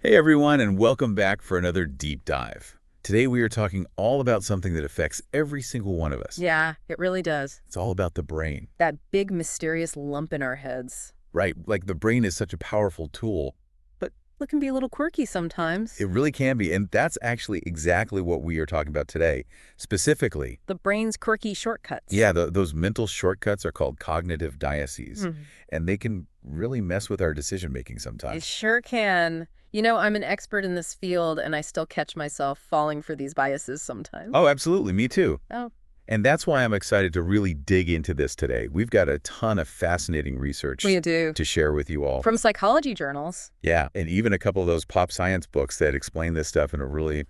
Hey everyone, and welcome back for another deep dive. Today we are talking all about something that affects every single one of us. Yeah, it really does. It's all about the brain. That big mysterious lump in our heads. Right, like the brain is such a powerful tool. But it can be a little quirky sometimes. It really can be, and that's actually exactly what we are talking about today. Specifically, The brain's quirky shortcuts. yeah, those mental shortcuts are called cognitive biases, Mhm. and they can really mess with our decision-making It sometimes. sure can. You know, I'm an expert in this field, and I still catch myself falling for these biases sometimes. Oh, absolutely, me too. Oh, And that's why I'm excited to really dig into this today. We've got a ton of fascinating research we do. to share with you all. From psychology journals. Yeah, and even a couple of those pop science books that explain this stuff in a really...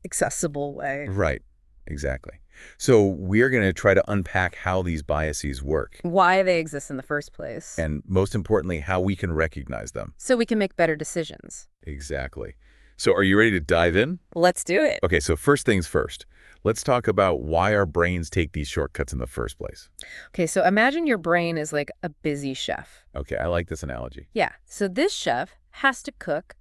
Accessible way. Right, exactly. So we're going to try to unpack how these biases work, Why they exist in the first place. and most importantly, how we can recognize them. So we can make better decisions. Exactly. So are you ready to dive in? Let's do it. Okay, so first things first. Let's talk about why our brains take these shortcuts in the first place. Okay, so imagine your brain is like a busy chef. Okay, I like this analogy. Yeah, so this chef has to cook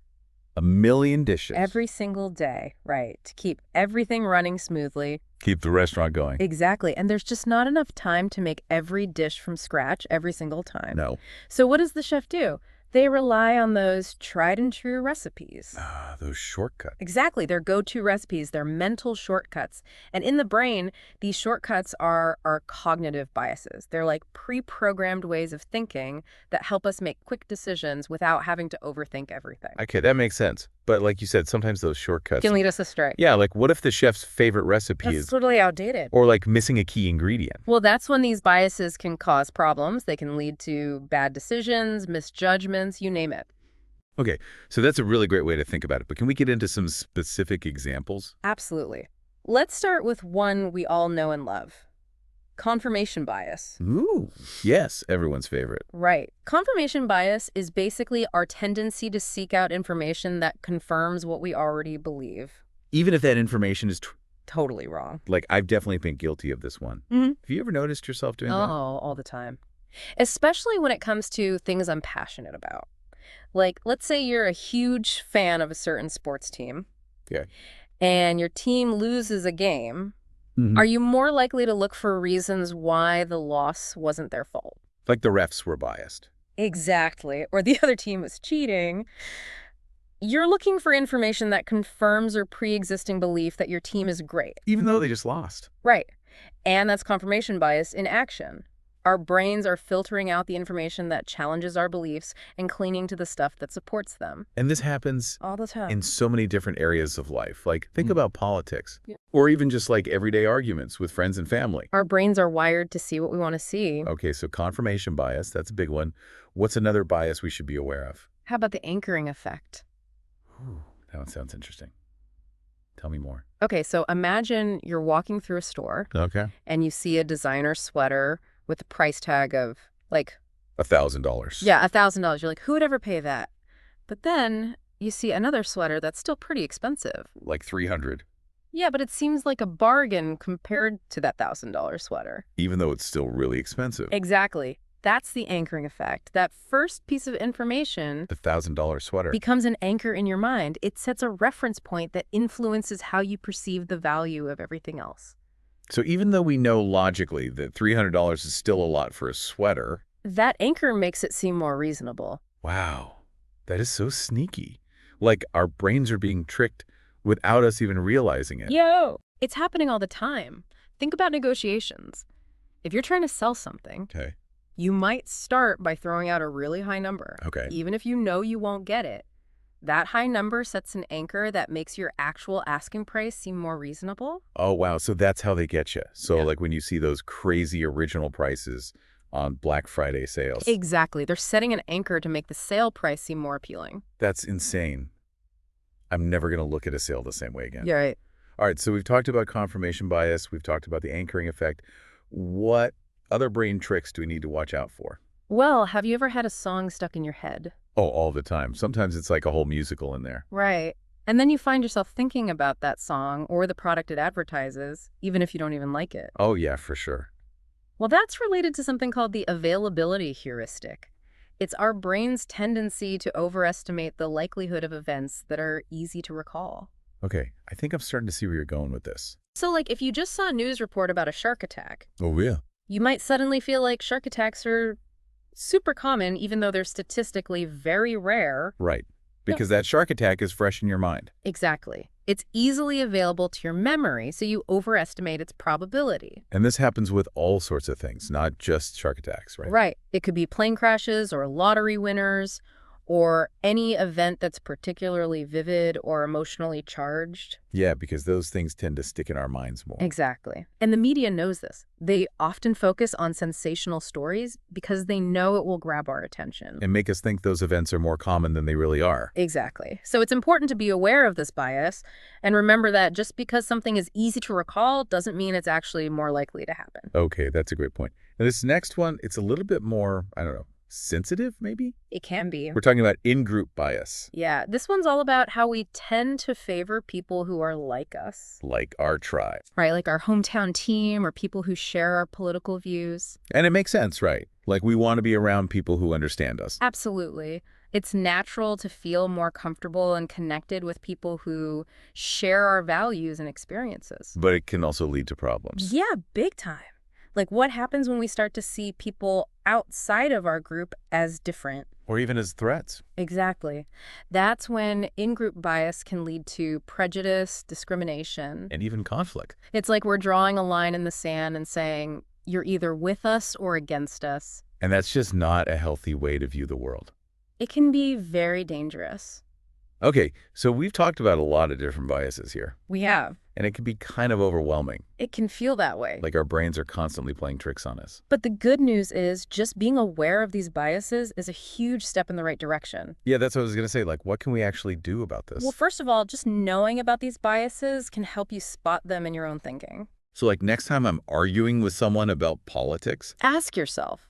A million dishes. every single day, right, to keep everything running smoothly. Keep the restaurant going. Exactly. And there's just not enough time to make every dish from scratch every single time. No. So what does the chef do? They rely on those tried and true recipes. Ah, those shortcuts. Exactly. Their go-to recipes, their mental shortcuts. And in the brain, these shortcuts are our cognitive biases. They're like pre-programmed ways of thinking that help us make quick decisions without having to overthink everything. Okay, that makes sense. But like you said, sometimes those shortcuts... Can lead us astray. Yeah, like what if the chef's favorite recipe That's is... totally outdated. or like missing a key ingredient? Well, that's when these biases can cause problems. They can lead to bad decisions, misjudgments, you name it. Okay, so that's a really great way to think about it. But can we get into some specific examples? Absolutely. Let's start with one we all know and love. Confirmation bias. Ooh, yes, everyone's favorite. Right. Confirmation bias is basically our tendency to seek out information that confirms what we already believe. Even if that information is... Totally wrong. like, I've definitely been guilty of this one. Mhm. Have you ever noticed yourself doing Oh, that? all the time. Especially when it comes to things I'm passionate about. Like, let's say you're a huge fan of a certain sports team. Yeah. And your team loses a game. Mhm. Are you more likely to look for reasons why the loss wasn't their fault? Like the refs were biased. Exactly. Or the other team was cheating. You're looking for information that confirms your pre-existing belief that your team is great. Even though they just lost. Right. And that's confirmation bias in action. Our brains are filtering out the information that challenges our beliefs and clinging to the stuff that supports them. And this happens All the time. in so many different areas of life. Like, think about politics. Yeah. Or even just like everyday arguments with friends and family. Our brains are wired to see what we want to see. Okay, so confirmation bias, that's a big one. What's another bias we should be aware of? How about the anchoring effect? Ooh, that one sounds interesting. Tell me more. Okay, so imagine you're walking through a store Okay. and you see a designer sweater with a price tag of like, $1,000. yeah, $1,000. You're like, who would ever pay that? But then you see another sweater that's still pretty expensive. Like 300, Yeah, but it seems like a bargain compared to that $1,000 sweater. even though it's still really expensive. Exactly. That's the anchoring effect. That first piece of information The $1,000 sweater. becomes an anchor in your mind. It sets a reference point that influences how you perceive the value of everything else. So even though we know logically that $300 is still a lot for a sweater, That anchor makes it seem more reasonable. wow, that is so sneaky. Like our brains are being tricked without us even realizing it. Yo! It's happening all the time. Think about negotiations. If you're trying to sell something, Okay. you might start by throwing out a really high number. Okay. Even if you know you won't get it. That high number sets an anchor that makes your actual asking price seem more reasonable. Oh, wow. So that's how they get you. So Yeah. like when you see those crazy original prices on Black Friday sales. Exactly. They're setting an anchor to make the sale price seem more appealing. That's insane. I'm never going to look at a sale the same way again. Yeah, right. All right. So we've talked about confirmation bias. We've talked about the anchoring effect. What other brain tricks do we need to watch out for? Well, have you ever had a song stuck in your head? Oh, all the time. Sometimes it's like a whole musical in there. Right. And then you find yourself thinking about that song or the product it advertises, even if you don't even like it. Oh, yeah, for sure. Well, that's related to something called the availability heuristic. It's our brain's tendency to overestimate the likelihood of events that are easy to recall. Okay, I think I'm starting to see where you're going with this. So, like, if you just saw a news report about a shark attack, Oh, yeah. you might suddenly feel like shark attacks are super common, even though they're statistically very rare. Right. No. Because that shark attack is fresh in your mind. Exactly. It's easily available to your memory, so you overestimate its probability. And this happens with all sorts of things, not just shark attacks, right? Right. It could be plane crashes or lottery winners or any event that's particularly vivid or emotionally charged. Yeah, because those things tend to stick in our minds more. Exactly. And the media knows this. They often focus on sensational stories because they know it will grab our attention. And make us think those events are more common than they really are. Exactly. So it's important to be aware of this bias and remember that just because something is easy to recall doesn't mean it's actually more likely to happen. Okay, that's a great point. Now, this next one, it's a little bit more, I don't know, sensitive, maybe? It can be. We're talking about in-group bias, Yeah, this one's all about how we tend to favor people who are like us, like our tribe. right? Like our hometown team or people who share our political views. And it makes sense, right? Like we want to be around people who understand us. Absolutely. It's natural to feel more comfortable and connected with people who share our values and experiences. But it can also lead to problems. Yeah, big time. Like what happens when we start to see people outside of our group as different? Or even as threats. Exactly. That's when in-group bias can lead to prejudice, discrimination. And even conflict. It's like we're drawing a line in the sand and saying, you're either with us or against us. And that's just not a healthy way to view the world. It can be very dangerous. Okay, so we've talked about a lot of different biases here. We have. And it can be kind of overwhelming. It can feel that way. Like our brains are constantly playing tricks on us. But the good news is just being aware of these biases is a huge step in the right direction. Yeah, that's what I was going to say. Like, what can we actually do about this? Well, first of all, just knowing about these biases can help you spot them in your own thinking. So like next time I'm arguing with someone about politics. Ask yourself,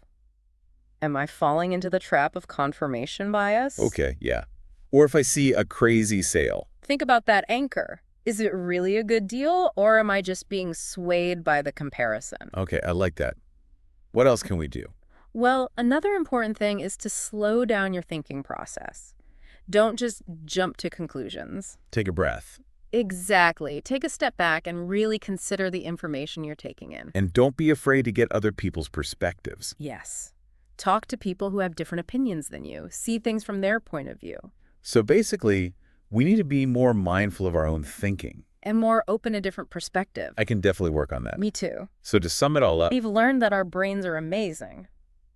am I falling into the trap of confirmation bias? Okay, yeah. Or if I see a crazy sale. Think about that anchor. Is it really a good deal, or am I just being swayed by the comparison? Okay, I like that. What else can we do? Well, another important thing is to slow down your thinking process. Don't just jump to conclusions. Take a breath. Exactly. Take a step back and really consider the information you're taking in. And don't be afraid to get other people's perspectives. Yes. Talk to people who have different opinions than you. See things from their point of view. So basically, we need to be more mindful of our own thinking. And more open a different perspective. I can definitely work on that. Me too. So to sum it all up, We've learned that our brains are amazing.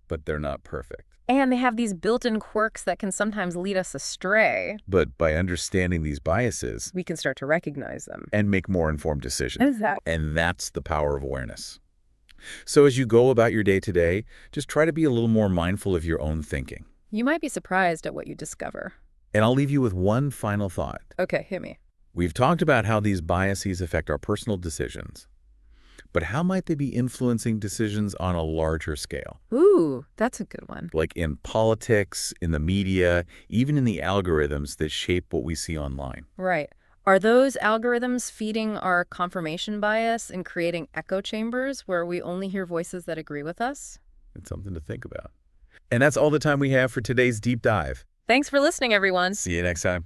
but they're not perfect. And they have these built-in quirks that can sometimes lead us astray. But by understanding these biases, We can start to recognize them. and make more informed decisions. Exactly. And that's the power of awareness. So as you go about your day today, just try to be a little more mindful of your own thinking. You might be surprised at what you discover. And I'll leave you with one final thought. Okay, hit me. We've talked about how these biases affect our personal decisions. But how might they be influencing decisions on a larger scale? Ooh, that's a good one. Like in politics, in the media, even in the algorithms that shape what we see online. Right. Are those algorithms feeding our confirmation bias and creating echo chambers where we only hear voices that agree with us? It's something to think about. And that's all the time we have for today's deep dive. Thanks for listening, everyone. See you next time.